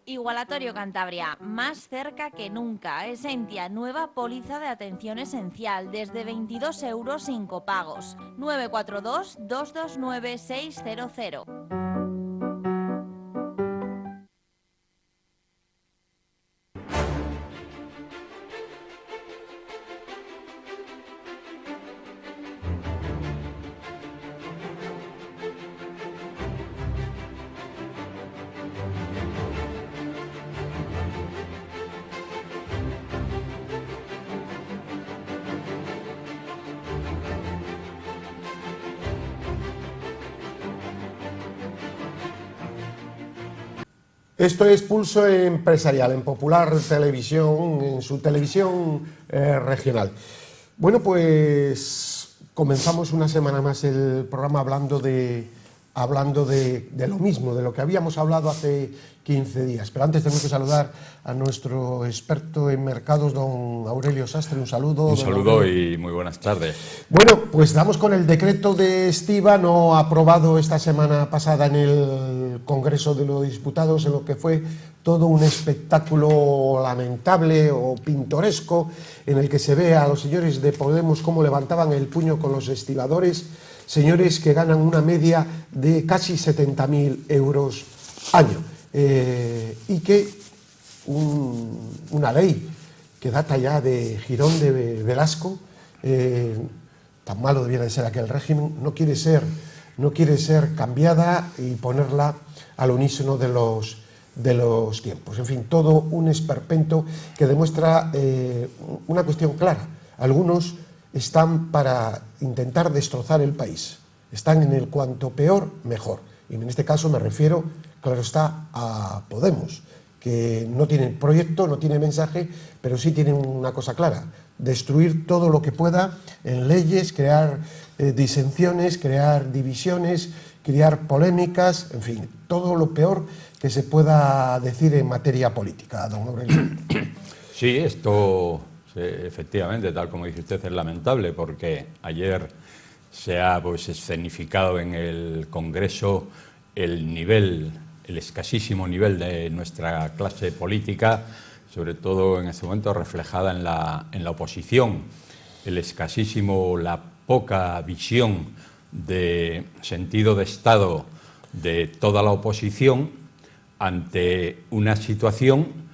Igualatorio Cantabria, más cerca que nunca. Esentia, nueva póliza de atención esencial, desde 22 euros sin copagos. 942-229-600. Esto es Pulso Empresarial, en Popular Televisión, en su televisión regional. Bueno, pues comenzamos una semana más el programa hablando de lo mismo, de lo que habíamos hablado hace 15 días. Pero antes tengo que saludar a nuestro experto en mercados, don Aurelio Sastre. Un saludo. Un saludo y muy buenas tardes. Bueno, pues damos con el decreto de estiba no aprobado esta semana pasada en el Congreso de los Diputados, en lo que fue todo un espectáculo lamentable o pintoresco, en el que se ve a los señores de Podemos cómo levantaban el puño con los estibadores, señores que ganan una media de casi 70.000 euros año, y que una ley que data ya de Girón de Velasco, tan malo debiera de ser aquel régimen, no quiere ser cambiada y ponerla al unísono de los tiempos. En fin, todo un esperpento que demuestra una cuestión clara. Algunos están para intentar destrozar el país, están en el cuanto peor, mejor. Y en este caso me refiero, claro está, a Podemos, que no tiene proyecto, no tiene mensaje, pero sí tiene una cosa clara: destruir todo lo que pueda en leyes, crear disensiones, crear divisiones, crear polémicas, en fin, todo lo peor que se pueda decir en materia política, don Aurelio. Sí, esto efectivamente, tal como dice usted, es lamentable, porque ayer se ha escenificado en el Congreso el escasísimo nivel de nuestra clase política, sobre todo en este momento reflejada en la oposición, la poca visión de sentido de Estado de toda la oposición ante una situación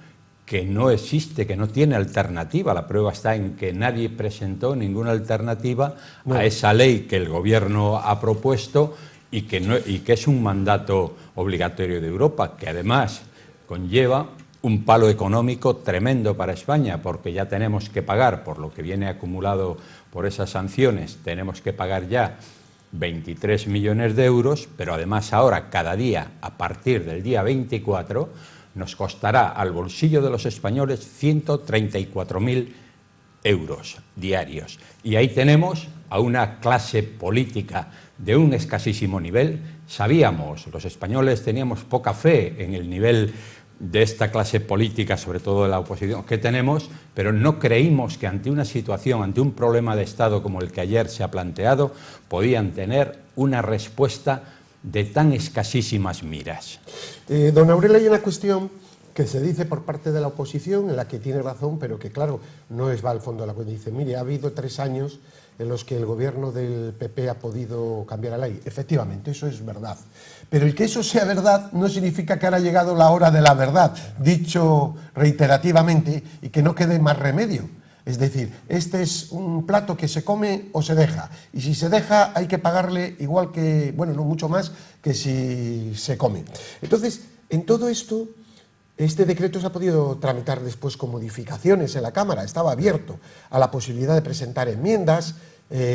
que no existe, que no tiene alternativa. La prueba está en que nadie presentó ninguna alternativa a esa ley que el Gobierno ha propuesto y que es un mandato obligatorio de Europa, que además conlleva un palo económico tremendo para España, porque ya tenemos que pagar, por lo que viene acumulado por esas sanciones, tenemos que pagar ya 23 millones de euros, pero además ahora, cada día, a partir del día 24, nos costará al bolsillo de los españoles 134.000 euros diarios. Y ahí tenemos a una clase política de un escasísimo nivel. Sabíamos, los españoles teníamos poca fe en el nivel de esta clase política, sobre todo de la oposición, que tenemos, pero no creímos que ante una situación, ante un problema de Estado como el que ayer se ha planteado, podían tener una respuesta de tan escasísimas miras. Don Aurelio, hay una cuestión que se dice por parte de la oposición, en la que tiene razón, pero que claro, no va al fondo de la cuestión. Dice, mire, ha habido 3 años en los que el gobierno del PP ha podido cambiar la ley. Efectivamente, eso es verdad. Pero el que eso sea verdad no significa que ahora ha llegado la hora de la verdad, dicho reiterativamente, y que no quede más remedio. Es decir, este es un plato que se come o se deja, y si se deja hay que pagarle igual que, bueno, no mucho más que si se come. Entonces, en todo esto, este decreto se ha podido tramitar después con modificaciones en la Cámara, estaba abierto a la posibilidad de presentar enmiendas,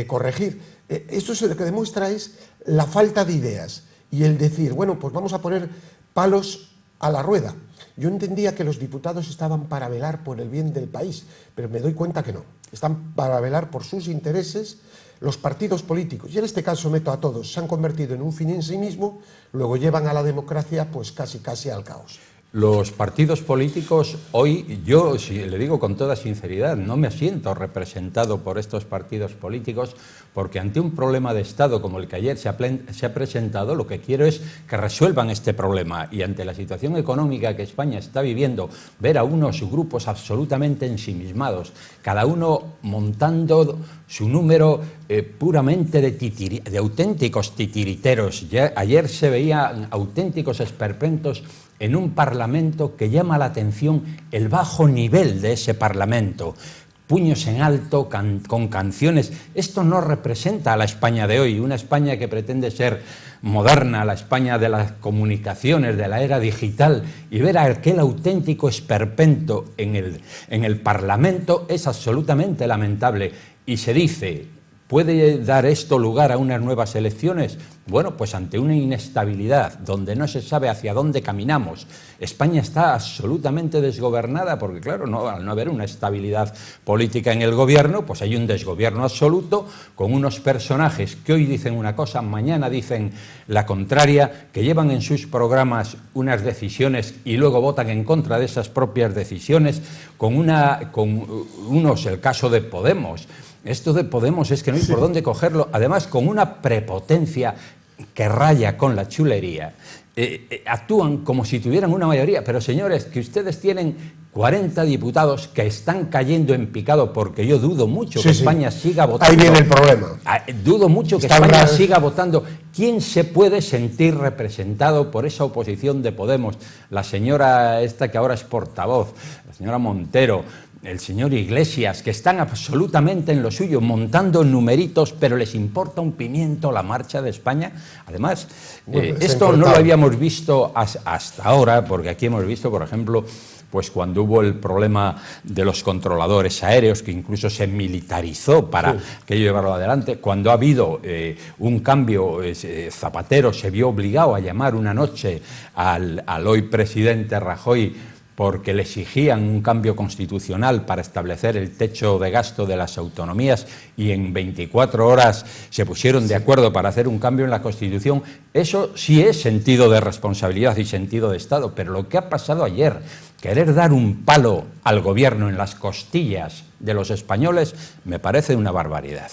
corregir. Esto lo que demuestra es la falta de ideas y el decir, bueno, pues vamos a poner palos a la rueda. Yo entendía que los diputados estaban para velar por el bien del país, pero me doy cuenta que no. Están para velar por sus intereses. Los partidos políticos, y en este caso meto a todos, se han convertido en un fin en sí mismo, luego llevan a la democracia pues casi al caos. Los partidos políticos hoy, yo si le digo con toda sinceridad, no me siento representado por estos partidos políticos porque ante un problema de Estado como el que ayer se ha presentado, lo que quiero es que resuelvan este problema y ante la situación económica que España está viviendo, ver a unos grupos absolutamente ensimismados, cada uno montando su número puramente de auténticos titiriteros. Ayer se veían auténticos esperpentos en un Parlamento que llama la atención el bajo nivel de ese Parlamento. Puños en alto, con canciones. Esto no representa a la España de hoy, una España que pretende ser moderna, la España de las comunicaciones, de la era digital, y ver a aquel auténtico esperpento en el Parlamento es absolutamente lamentable. Y se dice, ¿puede dar esto lugar a unas nuevas elecciones? Bueno, pues ante una inestabilidad donde no se sabe hacia dónde caminamos, España está absolutamente desgobernada porque, claro, al no haber una estabilidad política en el gobierno, pues hay un desgobierno absoluto con unos personajes que hoy dicen una cosa, mañana dicen la contraria, que llevan en sus programas unas decisiones y luego votan en contra de esas propias decisiones, con unos, el caso de Podemos. Esto de Podemos es que no hay por dónde cogerlo, además con una prepotencia que raya con la chulería. Actúan como si tuvieran una mayoría, pero señores, que ustedes tienen 40 diputados que están cayendo en picado, porque yo dudo mucho que España siga votando. Ahí viene el problema. Dudo mucho que España siga votando. ¿Quién se puede sentir representado por esa oposición de Podemos? La señora esta que ahora es portavoz, la señora Montero, el señor Iglesias, que están absolutamente en lo suyo, montando numeritos, pero les importa un pimiento la marcha de España. Además, esto no lo habíamos visto hasta ahora, porque aquí hemos visto, por ejemplo, pues cuando hubo el problema de los controladores aéreos, que incluso se militarizó para aquello llevarlo adelante, cuando ha habido un cambio, Zapatero se vio obligado a llamar una noche al hoy presidente Rajoy porque le exigían un cambio constitucional para establecer el techo de gasto de las autonomías y en 24 horas se pusieron de acuerdo para hacer un cambio en la Constitución. Eso sí es sentido de responsabilidad y sentido de Estado, pero lo que ha pasado ayer, querer dar un palo al gobierno en las costillas de los españoles, me parece una barbaridad.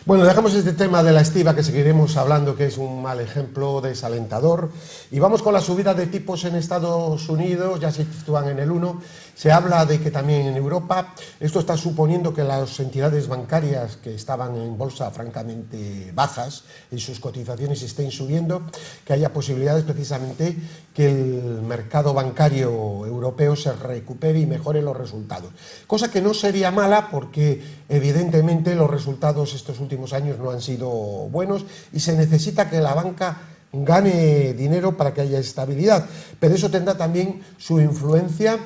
Bueno, dejamos este tema de la estiba, que seguiremos hablando, que es un mal ejemplo desalentador, y vamos con la subida de tipos en Estados Unidos, ya se sitúan en el 1, se habla de que también en Europa, esto está suponiendo que las entidades bancarias que estaban en bolsa francamente bajas, en sus cotizaciones estén subiendo, que haya posibilidades precisamente que el mercado bancario europeo se recupere y mejore los resultados. Cosa que no sería mala porque evidentemente los resultados estos últimos años no han sido buenos y se necesita que la banca gane dinero para que haya estabilidad, pero eso tendrá también su influencia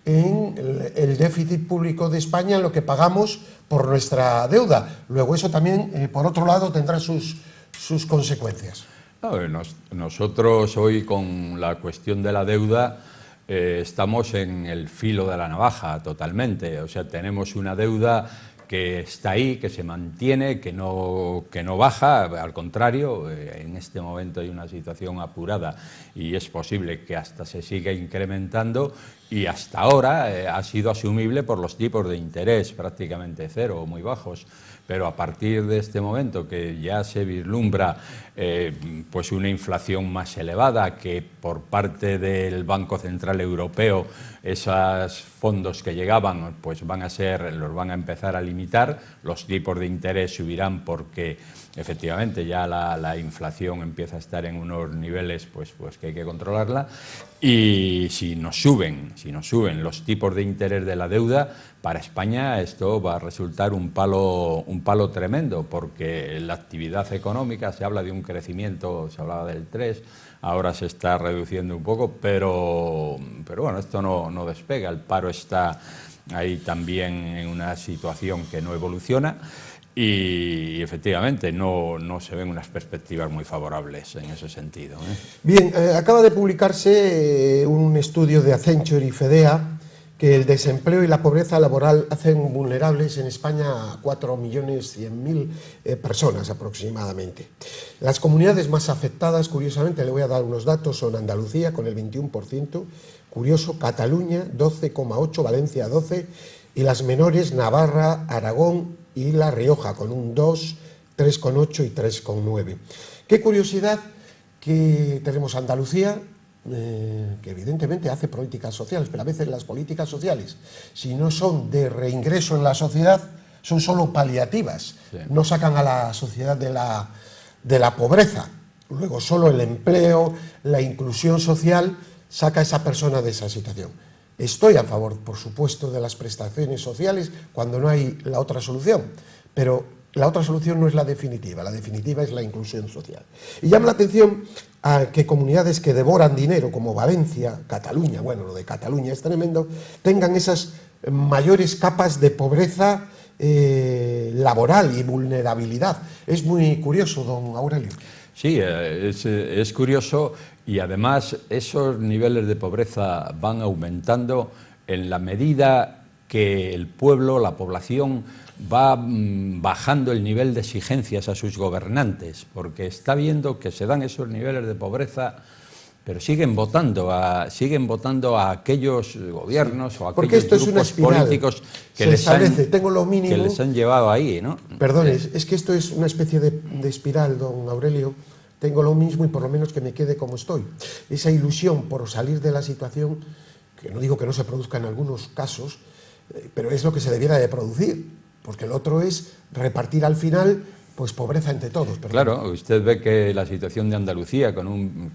en el déficit público de España, en lo que pagamos por nuestra deuda. Luego eso también, por otro lado, tendrá sus consecuencias. Nosotros hoy con la cuestión de la deuda estamos en el filo de la navaja totalmente, o sea, tenemos una deuda que está ahí, que se mantiene, que no baja, al contrario, en este momento hay una situación apurada y es posible que hasta se siga incrementando y hasta ahora ha sido asumible por los tipos de interés prácticamente cero o muy bajos. Pero a partir de este momento que ya se vislumbra pues una inflación más elevada, que por parte del Banco Central Europeo esos fondos que llegaban pues los van a empezar a limitar, los tipos de interés subirán porque efectivamente ya la inflación empieza a estar en unos niveles pues que hay que controlarla, y si nos suben los tipos de interés de la deuda, para España esto va a resultar un palo tremendo, porque la actividad económica, se habla de un crecimiento, se hablaba del 3%, ahora se está reduciendo un poco, pero bueno, esto no despega, el paro está ahí también en una situación que no evoluciona y efectivamente no se ven unas perspectivas muy favorables en ese sentido, ¿eh? Bien, acaba de publicarse un estudio de Accenture y Fedea que el desempleo y la pobreza laboral hacen vulnerables en España a 4.100.000 personas aproximadamente. Las comunidades más afectadas, curiosamente, le voy a dar unos datos, son Andalucía con el 21%, curioso, Cataluña 12,8%, Valencia 12%, y las menores Navarra, Aragón y La Rioja con un 2%, 3,8% y 3,9%. Qué curiosidad que tenemos Andalucía, que evidentemente hace políticas sociales, pero a veces las políticas sociales, si no son de reingreso en la sociedad, son solo paliativas, sí. No sacan a la sociedad de la pobreza. Luego solo el empleo, la inclusión social, saca a esa persona de esa situación. Estoy a favor, por supuesto, de las prestaciones sociales cuando no hay la otra solución, pero la otra solución no es la definitiva es la inclusión social. Y llama la atención a que comunidades que devoran dinero, como Valencia, Cataluña, bueno, lo de Cataluña es tremendo, tengan esas mayores capas de pobreza laboral y vulnerabilidad. Es muy curioso, don Aurelio. Sí, es curioso, y además esos niveles de pobreza van aumentando en la medida que el pueblo, la población, va bajando el nivel de exigencias a sus gobernantes, porque está viendo que se dan esos niveles de pobreza, pero siguen votando a aquellos gobiernos, sí, o a aquellos grupos políticos que les han llevado ahí, ¿no? Perdón, es que esto es una especie de espiral, don Aurelio. Tengo lo mismo y por lo menos que me quede como estoy. Esa ilusión por salir de la situación, que no digo que no se produzca en algunos casos, pero es lo que se debiera de producir. Porque el otro es repartir al final, pues, pobreza entre todos. Perdón. Claro, usted ve que la situación de Andalucía,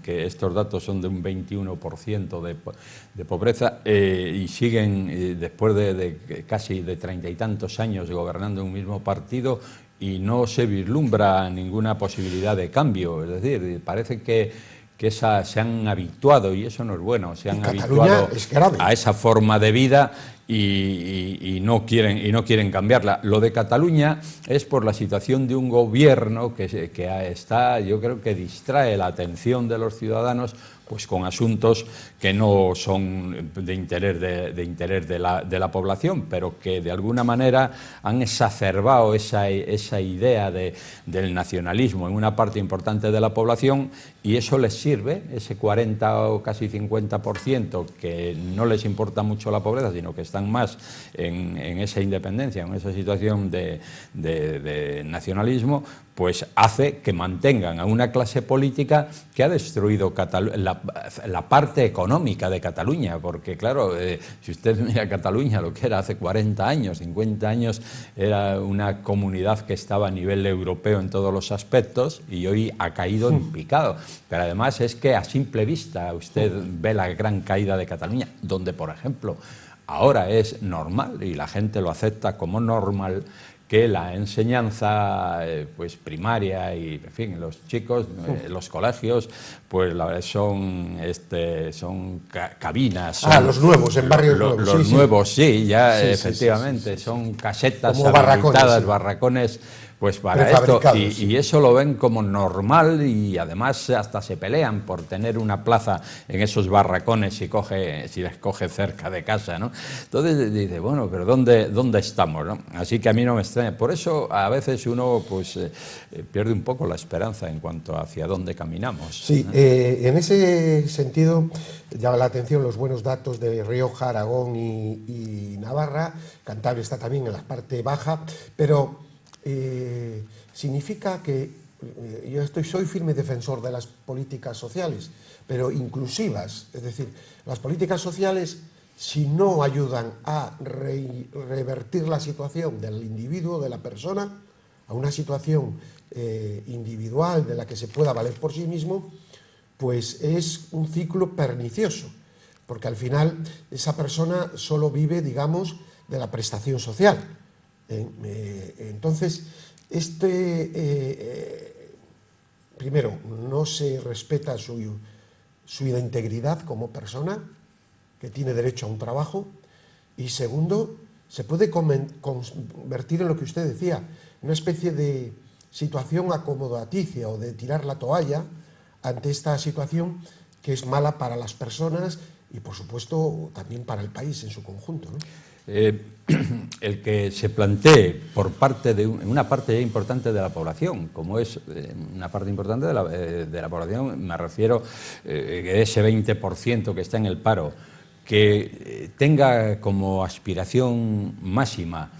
que estos datos son de un 21% de pobreza, y siguen después de casi de 30 y tantos años gobernando un mismo partido, y no se vislumbra ninguna posibilidad de cambio. Es decir, parece que se han habituado, y eso no es bueno, se han habituado a esa forma de vida y no quieren cambiarla. Lo de Cataluña es por la situación de un gobierno que está, yo creo que distrae la atención de los ciudadanos pues con asuntos que no son de interés de la población, pero que de alguna manera han exacerbado esa idea del nacionalismo en una parte importante de la población, y eso les sirve, ese 40 o casi 50% que no les importa mucho la pobreza, sino que están más en esa independencia, en esa situación de nacionalismo, pues hace que mantengan a una clase política que ha destruido la parte económica de Cataluña, porque claro, si usted mira Cataluña, lo que era hace 40 años, 50 años, era una comunidad que estaba a nivel europeo en todos los aspectos, y hoy ha caído en picado. Pero además es que a simple vista usted ve la gran caída de Cataluña, donde, por ejemplo, ahora es normal, y la gente lo acepta como normal, que la enseñanza pues primaria y, en fin, los chicos, los colegios, pues son cabinas. Los nuevos, en barrios nuevos. Los nuevos, sí, ya sí, efectivamente, sí. Son casetas habilitadas, barracones, pues para esto, y eso lo ven como normal, y además hasta se pelean por tener una plaza en esos barracones si les coge cerca de casa, ¿no? Entonces dice, bueno, pero ¿dónde estamos, no? Así que a mí no me extraña. Por eso a veces uno pues pierde un poco la esperanza en cuanto a hacia dónde caminamos. Sí, en ese sentido llama la atención los buenos datos de Rioja, Aragón y Navarra. Cantabria está también en la parte baja, pero significa que yo soy firme defensor de las políticas sociales, pero inclusivas. Es decir, las políticas sociales, si no ayudan a revertir la situación del individuo, de la persona, a una situación individual de la que se pueda valer por sí mismo, pues es un ciclo pernicioso, porque al final esa persona solo vive, digamos, de la prestación social. Entonces, primero, no se respeta su integridad como persona, que tiene derecho a un trabajo, y segundo, se puede convertir en lo que usted decía, una especie de situación acomodaticia o de tirar la toalla ante esta situación que es mala para las personas y por supuesto también para el país en su conjunto, ¿no? El que se plantee por parte de una parte importante de la población, como es una parte importante de la población, me refiero a ese 20% que está en el paro, que tenga como aspiración máxima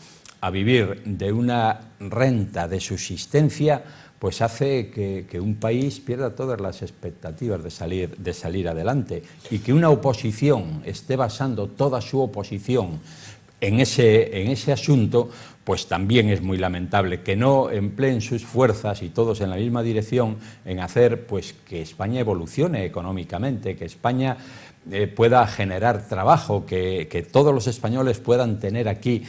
a vivir de una renta de subsistencia, pues hace que un país pierda todas las expectativas de salir adelante, y que una oposición esté basando toda su oposición en ese asunto, pues también es muy lamentable. Que no empleen sus fuerzas, y todos en la misma dirección, en hacer pues que España evolucione económicamente, que España pueda generar trabajo, que todos los españoles puedan tener aquí,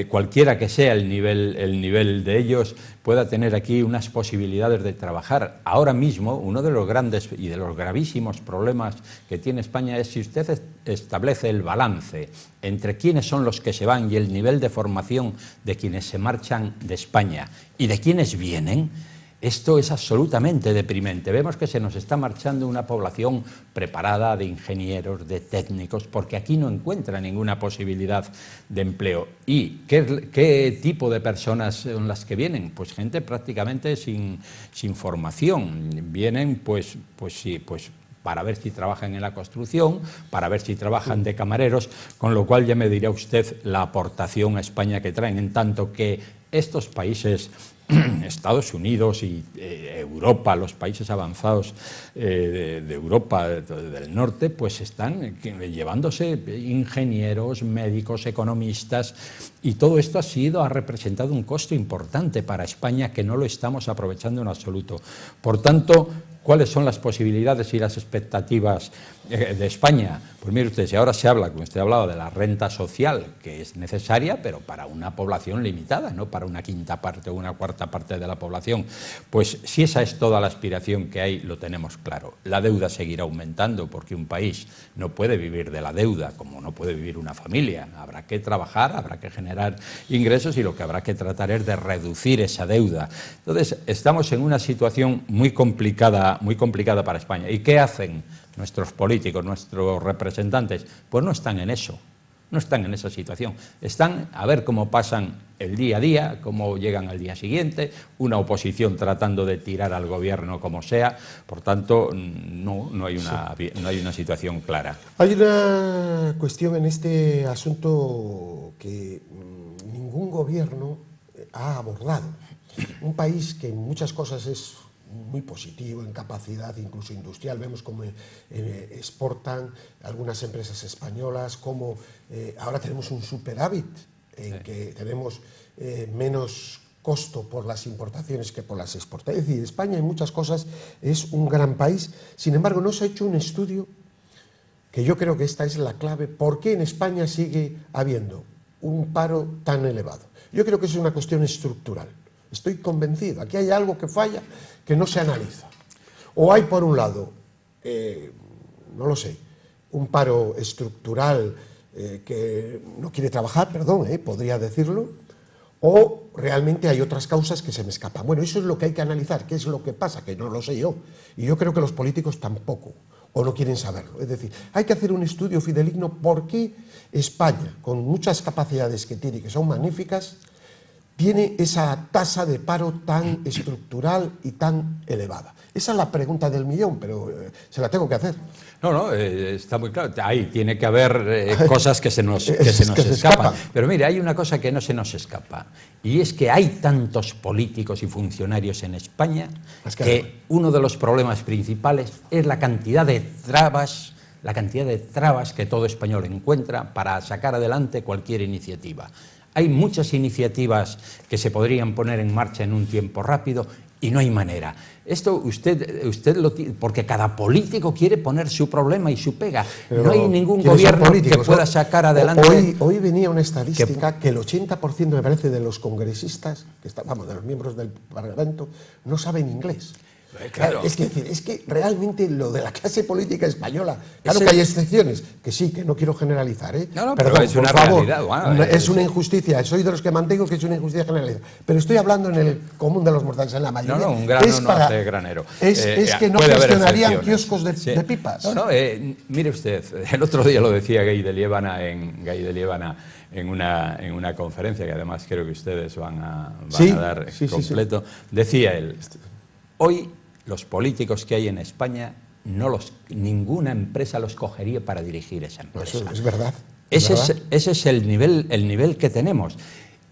cualquiera que sea el nivel de ellos, pueda tener aquí unas posibilidades de trabajar. Ahora mismo, uno de los grandes y de los gravísimos problemas que tiene España es si usted establece el balance entre quiénes son los que se van y el nivel de formación de quienes se marchan de España y de quienes vienen. Esto es absolutamente deprimente. Vemos que se nos está marchando una población preparada de ingenieros, de técnicos, porque aquí no encuentra ninguna posibilidad de empleo. ¿Y qué tipo de personas son las que vienen? Pues gente prácticamente sin formación. Vienen para ver si trabajan en la construcción, para ver si trabajan de camareros, con lo cual ya me dirá usted la aportación a España que traen, en tanto que estos países, Estados Unidos y Europa, los países avanzados de Europa del norte, pues están llevándose ingenieros, médicos, economistas, y todo esto ha representado un costo importante para España que no lo estamos aprovechando en absoluto. Por tanto, ¿cuáles son las posibilidades y las expectativas de España? Pues mire usted, si ahora se habla, como usted ha hablado, de la renta social, que es necesaria, pero para una población limitada, no para una quinta parte o una cuarta parte de la población, pues si esa es toda la aspiración que hay, lo tenemos claro. La deuda seguirá aumentando, porque un país no puede vivir de la deuda, como no puede vivir una familia. Habrá que trabajar, habrá que generar ingresos, y lo que habrá que tratar es de reducir esa deuda. Entonces, estamos en una situación muy complicada para España. ¿Y qué hacen nuestros políticos, nuestros representantes? Pues no están en eso, no están en esa situación. Están a ver cómo pasan el día a día, cómo llegan al día siguiente, una oposición tratando de tirar al gobierno como sea. Por tanto, no hay una situación clara. Hay una cuestión en este asunto que ningún gobierno ha abordado. Un país que en muchas cosas es muy positivo en capacidad incluso industrial, vemos cómo exportan algunas empresas españolas, cómo ahora tenemos un superávit, en que tenemos menos costo por las importaciones que por las exportaciones. Es decir, España en muchas cosas es un gran país. Sin embargo, no se ha hecho un estudio, que yo creo que esta es la clave, ¿por qué en España sigue habiendo un paro tan elevado? Yo creo que es una cuestión estructural. Estoy convencido, aquí hay algo que falla, que no se analiza. O hay, por un lado, no lo sé, un paro estructural que no quiere trabajar, podría decirlo, o realmente hay otras causas que se me escapan. Bueno, eso es lo que hay que analizar, qué es lo que pasa, que no lo sé yo. Y yo creo que los políticos tampoco, o no quieren saberlo. Es decir, hay que hacer un estudio fidedigno por qué España, con muchas capacidades que tiene, que son magníficas, tiene esa tasa de paro tan estructural y tan elevada. Esa es la pregunta del millón, pero se la tengo que hacer. No, está muy claro. Ahí tiene que haber cosas que se nos escapan. Pero mire, hay una cosa que no se nos escapa, y es que hay tantos políticos y funcionarios en España que uno de los problemas principales es la cantidad de trabas que todo español encuentra para sacar adelante cualquier iniciativa. Hay muchas iniciativas que se podrían poner en marcha en un tiempo rápido y no hay manera. Esto usted lo tiene, porque cada político quiere poner su problema y su pega. Pero no hay ningún gobierno que pueda sacar adelante. Hoy venía una estadística que el 80%, me parece, de los congresistas, de los miembros del Parlamento, no saben inglés. Claro. Es que realmente lo de la clase política española, claro Ese- que hay excepciones, que sí, que no quiero generalizar, ¿eh? No, Perdón, pero es una por favor, realidad, bueno, es una injusticia, soy de los que mantengo que es una injusticia generalizada, pero estoy hablando en el común de los mortales, en la mayoría. No, un grano no hace granero. Es que no puede haber gestionarían excepciones. kioscos de, Sí. de pipas. Mire usted, el otro día lo decía Gay de Liébana en una conferencia que además creo que ustedes van a dar completo. Decía él, hoy los políticos que hay en España, ninguna empresa los cogería para dirigir esa empresa. Eso es verdad. Ese es el nivel que tenemos.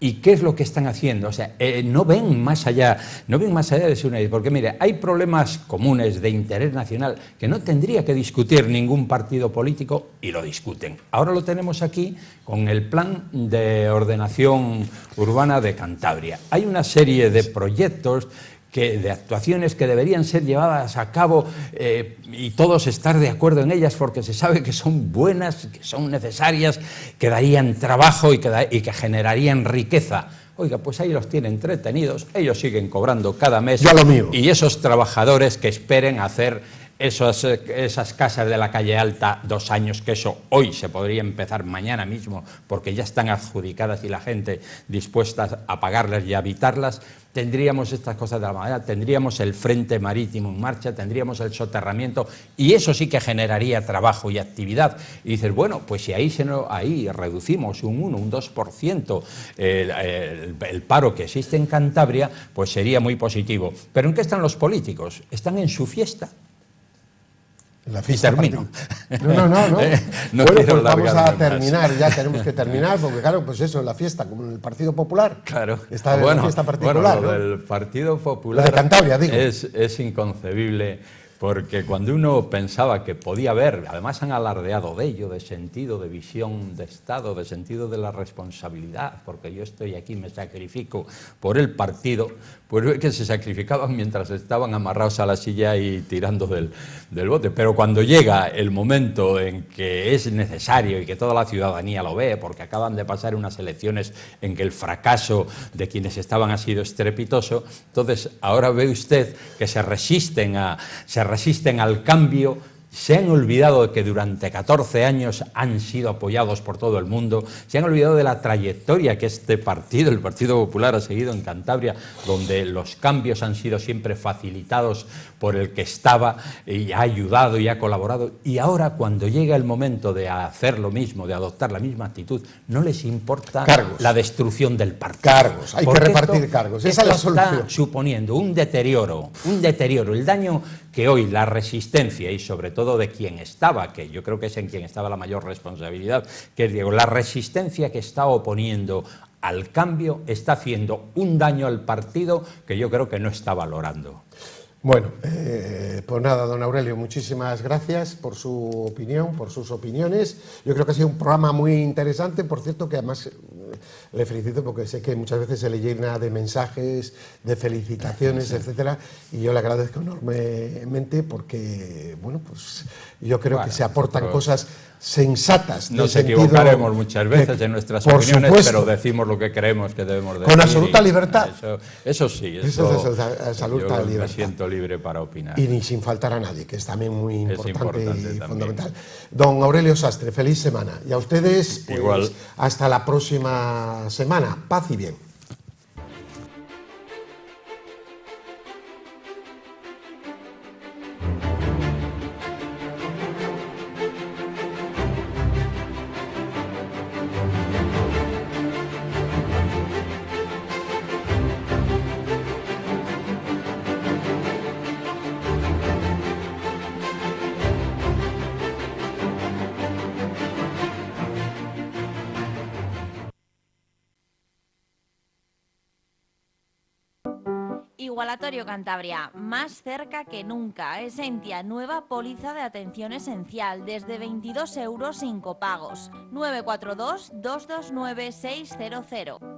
¿Y qué es lo que están haciendo? O sea, no ven más allá de su nariz, porque mire, hay problemas comunes de interés nacional que no tendría que discutir ningún partido político y lo discuten. Ahora lo tenemos aquí con el plan de ordenación urbana de Cantabria. Hay una serie de proyectos de actuaciones que deberían ser llevadas a cabo y todos estar de acuerdo en ellas porque se sabe que son buenas, que son necesarias, que darían trabajo y que generarían riqueza. Oiga, pues ahí los tienen entretenidos, ellos siguen cobrando cada mes. Ya lo mío. Y esos trabajadores que esperen hacer esas casas de la calle Alta 2 años, que eso hoy se podría empezar mañana mismo porque ya están adjudicadas y la gente dispuesta a pagarlas y a habitarlas, tendríamos estas cosas de la manera, tendríamos el frente marítimo en marcha, tendríamos el soterramiento y eso sí que generaría trabajo y actividad. Y dices, bueno, pues si ahí reducimos un 1, un 2% el paro que existe en Cantabria, pues sería muy positivo. ¿Pero en qué están los políticos? Están en su fiesta. La fiesta. Termino. No. No Bueno, quiero pues vamos a alargarme terminar, ya tenemos que terminar, porque claro, pues eso, la fiesta, como en el Partido Popular. Claro. Está en la fiesta particular, lo ¿no? del Partido Popular Lo de Cantabria, digo. es inconcebible, porque cuando uno pensaba que podía haber, además han alardeado de ello, de sentido, de visión de Estado, de sentido de la responsabilidad, porque yo estoy aquí, me sacrifico por el partido, pues es que se sacrificaban mientras estaban amarrados a la silla y tirando del bote. Pero cuando llega el momento en que es necesario y que toda la ciudadanía lo ve, porque acaban de pasar unas elecciones en que el fracaso de quienes estaban ha sido estrepitoso, entonces ahora ve usted que se resisten al cambio. Se han olvidado de que durante 14 años han sido apoyados por todo el mundo, se han olvidado de la trayectoria que este partido, el Partido Popular, ha seguido en Cantabria, donde los cambios han sido siempre facilitados por el que estaba y ha ayudado y ha colaborado. Y ahora, cuando llega el momento de hacer lo mismo, de adoptar la misma actitud, no les importa la destrucción del partido. Cargos, hay que repartir cargos, esa es la solución. Está suponiendo un deterioro, el daño que hoy la resistencia y sobre todo de quien estaba, que yo creo que es en quien estaba la mayor responsabilidad, que es Diego, la resistencia que está oponiendo al cambio está haciendo un daño al partido que yo creo que no está valorando. Bueno, pues nada, don Aurelio, muchísimas gracias por su opinión, por sus opiniones. Yo creo que ha sido un programa muy interesante, por cierto, que además le felicito porque sé que muchas veces se le llena de mensajes, de felicitaciones, etcétera, y yo le agradezco enormemente porque, bueno, pues yo creo que se aportan cosas sensatas. Nos equivocaremos muchas veces en nuestras opiniones, pero decimos lo que creemos que debemos decir. Con absoluta libertad. Eso sí, eso es absoluta libertad. Me siento libre para opinar. Y ni sin faltar a nadie, que es también muy importante y también. fundamental. Don Aurelio Sastre, feliz semana. Y a ustedes, pues, igual. Hasta la próxima semana. Paz y bien. Igualatorio Cantabria, más cerca que nunca. Esentia, nueva póliza de atención esencial, desde 22 euros sin copagos. 942-229-600.